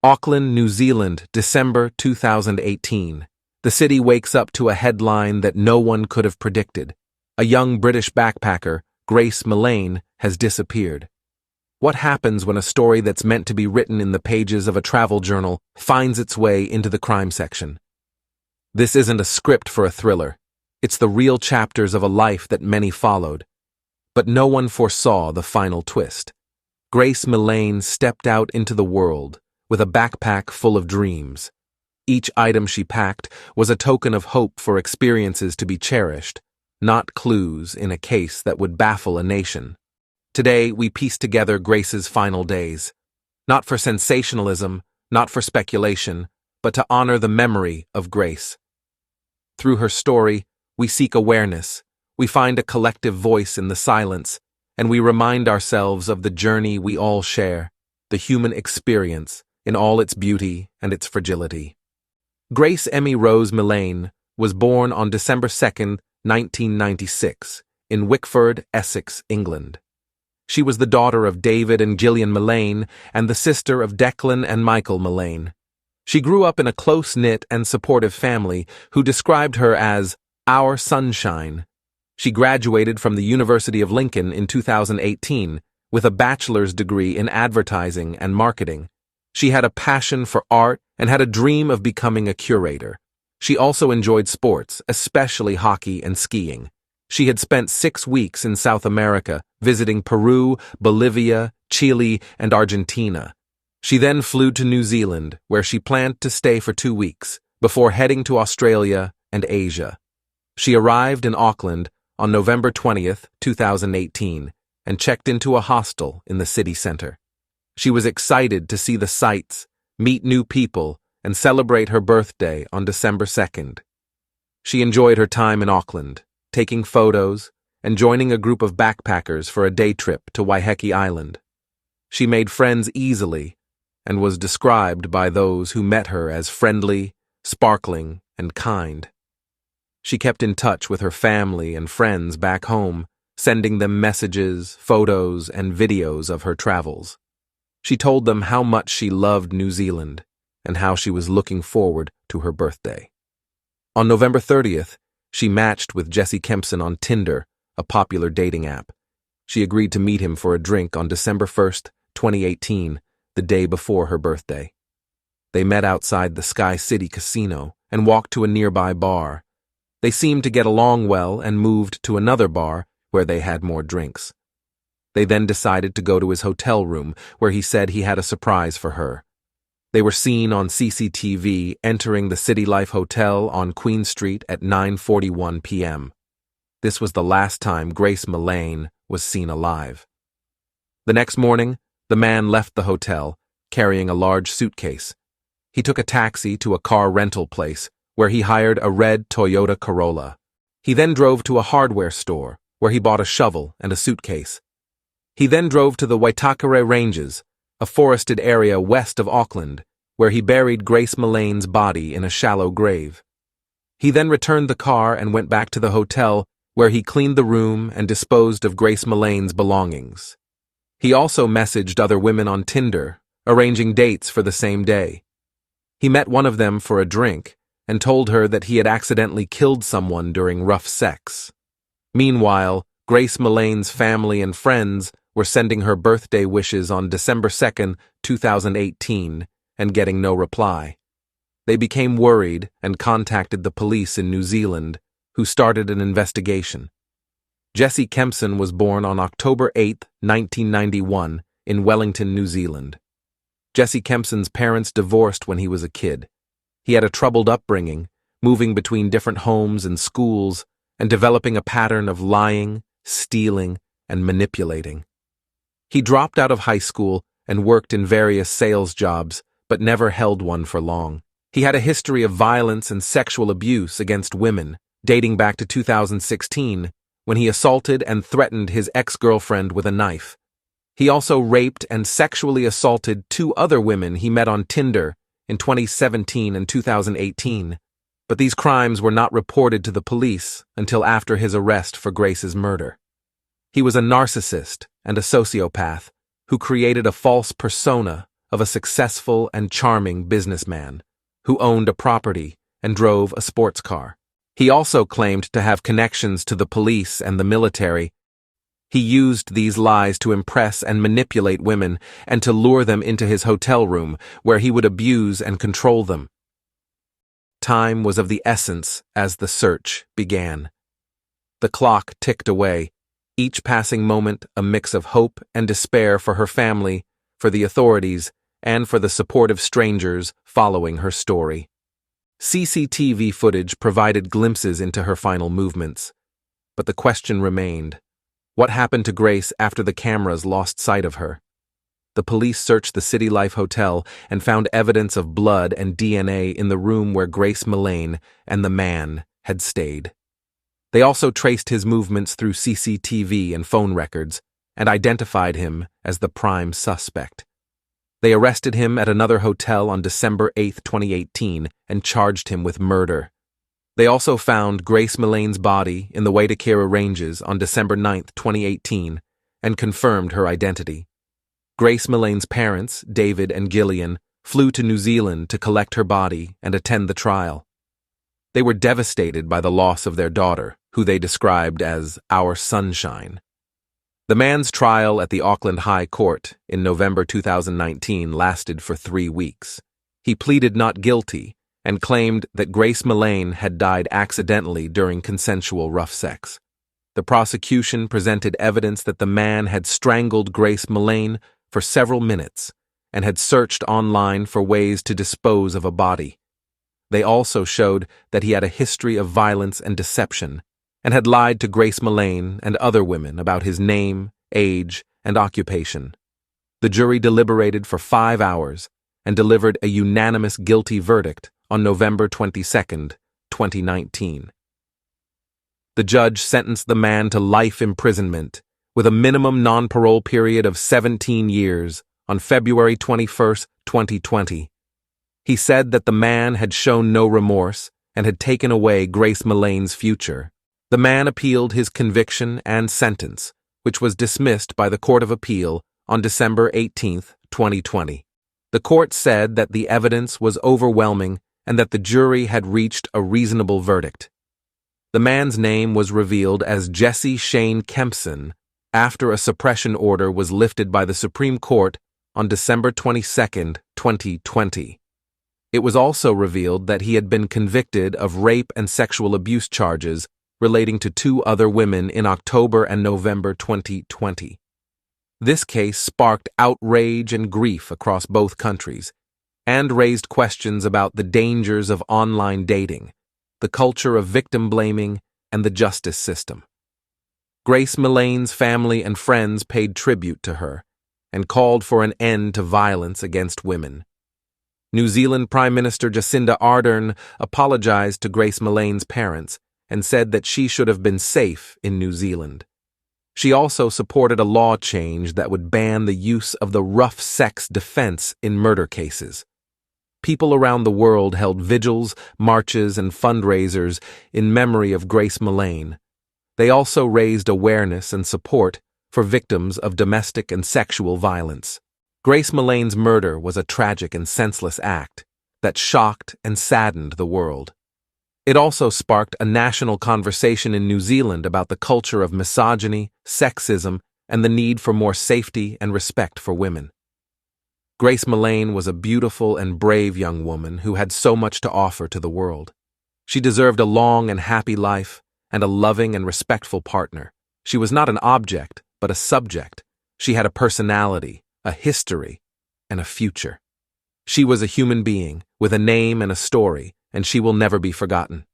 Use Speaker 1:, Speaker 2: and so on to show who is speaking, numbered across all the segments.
Speaker 1: Auckland, New Zealand, December 2018. The city wakes up to a headline that no one could have predicted. A young British backpacker, Grace Millane, has disappeared. What happens when a story that's meant to be written in the pages of a travel journal finds its way into the crime section? This isn't a script for a thriller. It's the real chapters of a life that many followed. But no one foresaw the final twist. Grace Millane stepped out into the world with a backpack full of dreams. Each item she packed was a token of hope for experiences to be cherished, not clues in a case that would baffle a nation. Today, we piece together Grace's final days. Not for sensationalism, not for speculation, but to honor the memory of Grace. Through her story, we seek awareness, we find a collective voice in the silence, and we remind ourselves of the journey we all share, the human experience, in all its beauty and its fragility. Grace Emmy Rose Millane was born on December 2nd, 1996, in Wickford, Essex, England. She was the daughter of David and Gillian Millane and the sister of Declan and Michael Millane. She grew up in a close-knit and supportive family who described her as our sunshine. She graduated from the University of Lincoln in 2018 with a bachelor's degree in advertising and marketing. She had a passion for art and had a dream of becoming a curator. She also enjoyed sports, especially hockey and skiing. She had spent 6 weeks in South America, visiting Peru, Bolivia, Chile, and Argentina. She then flew to New Zealand, where she planned to stay for 2 weeks, before heading to Australia and Asia. She arrived in Auckland on November 20th, 2018, and checked into a hostel in the city centre. She was excited to see the sights, meet new people, and celebrate her birthday on December 2nd. She enjoyed her time in Auckland, taking photos and joining a group of backpackers for a day trip to Waiheke Island. She made friends easily and was described by those who met her as friendly, sparkling, and kind. She kept in touch with her family and friends back home, sending them messages, photos, and videos of her travels. She told them how much she loved New Zealand and how she was looking forward to her birthday. On November 30th, she matched with Jesse Kempson on Tinder, a popular dating app. She agreed to meet him for a drink on December 1st, 2018, the day before her birthday. They met outside the Sky City Casino and walked to a nearby bar. They seemed to get along well and moved to another bar where they had more drinks. They then decided to go to his hotel room, where he said he had a surprise for her. They were seen on CCTV entering the City Life Hotel on Queen Street at 9:41 p.m. This was the last time Grace Millane was seen alive. The next morning, the man left the hotel, carrying a large suitcase. He took a taxi to a car rental place, where he hired a red Toyota Corolla. He then drove to a hardware store, where he bought a shovel and a suitcase. He then drove to the Waitakere Ranges, a forested area west of Auckland, where he buried Grace Millane's body in a shallow grave. He then returned the car and went back to the hotel, where he cleaned the room and disposed of Grace Millane's belongings. He also messaged other women on Tinder, arranging dates for the same day. He met one of them for a drink and told her that he had accidentally killed someone during rough sex. Meanwhile, Grace Millane's family and friends were sending her birthday wishes on December 2nd, 2018, and getting no reply. They became worried and contacted the police in New Zealand, who started an investigation. Jesse Kempson was born on October 8, 1991, in Wellington, New Zealand. Jesse Kempson's parents divorced when he was a kid. He had a troubled upbringing, moving between different homes and schools, and developing a pattern of lying, stealing, and manipulating. He dropped out of high school and worked in various sales jobs, but never held one for long. He had a history of violence and sexual abuse against women, dating back to 2016, when he assaulted and threatened his ex-girlfriend with a knife. He also raped and sexually assaulted 2 other women he met on Tinder in 2017 and 2018, but these crimes were not reported to the police until after his arrest for Grace's murder. He was a narcissist and a sociopath who created a false persona of a successful and charming businessman who owned a property and drove a sports car. He also claimed to have connections to the police and the military. He used these lies to impress and manipulate women and to lure them into his hotel room, where he would abuse and control them. Time was of the essence as the search began. The clock ticked away, each passing moment a mix of hope and despair for her family, for the authorities, and for the supportive strangers following her story. CCTV footage provided glimpses into her final movements, but the question remained: what happened to Grace after the cameras lost sight of her? The police searched the City Life Hotel and found evidence of blood and DNA in the room where Grace Millane and the man had stayed. They also traced his movements through CCTV and phone records and identified him as the prime suspect. They arrested him at another hotel on December 8, 2018, and charged him with murder. They also found Grace Millane's body in the Waitakere Ranges on December 9, 2018, and confirmed her identity. Grace Millane's parents, David and Gillian, flew to New Zealand to collect her body and attend the trial. They were devastated by the loss of their daughter, who they described as our sunshine. The man's trial at the Auckland High Court in November 2019 lasted for 3 weeks. He pleaded not guilty and claimed that Grace Millane had died accidentally during consensual rough sex. The prosecution presented evidence that the man had strangled Grace Millane for several minutes and had searched online for ways to dispose of a body. They also showed that he had a history of violence and deception and had lied to Grace Millane and other women about his name, age, and occupation. The jury deliberated for 5 hours and delivered a unanimous guilty verdict on November 22, 2019. The judge sentenced the man to life imprisonment with a minimum non-parole period of 17 years on February 21, 2020. He said that the man had shown no remorse and had taken away Grace Millane's future. The man appealed his conviction and sentence, which was dismissed by the Court of Appeal on December 18, 2020. The court said that the evidence was overwhelming and that the jury had reached a reasonable verdict. The man's name was revealed as Jesse Shane Kempson after a suppression order was lifted by the Supreme Court on December 22, 2020. It was also revealed that he had been convicted of rape and sexual abuse charges relating to 2 other women in October and November 2020. This case sparked outrage and grief across both countries and raised questions about the dangers of online dating, the culture of victim blaming, and the justice system. Grace Millane's family and friends paid tribute to her and called for an end to violence against women. New Zealand Prime Minister Jacinda Ardern apologized to Grace Millane's parents and said that she should have been safe in New Zealand. She also supported a law change that would ban the use of the rough sex defense in murder cases. People around the world held vigils, marches, and fundraisers in memory of Grace Millane. They also raised awareness and support for victims of domestic and sexual violence. Grace Millane's murder was a tragic and senseless act that shocked and saddened the world. It also sparked a national conversation in New Zealand about the culture of misogyny, sexism, and the need for more safety and respect for women. Grace Millane was a beautiful and brave young woman who had so much to offer to the world. She deserved a long and happy life and a loving and respectful partner. She was not an object, but a subject. She had a personality, a history, and a future. She was a human being with a name and a story, and she will never be forgotten.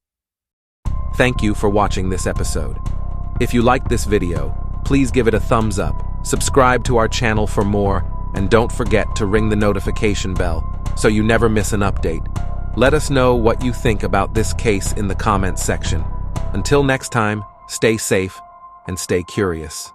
Speaker 1: Thank you for watching this episode. If you liked this video, please give it a thumbs up, subscribe to our channel for more, and don't forget to ring the notification bell so you never miss an update. Let us know what you think about this case in the comments section. Until next time, stay safe and stay curious.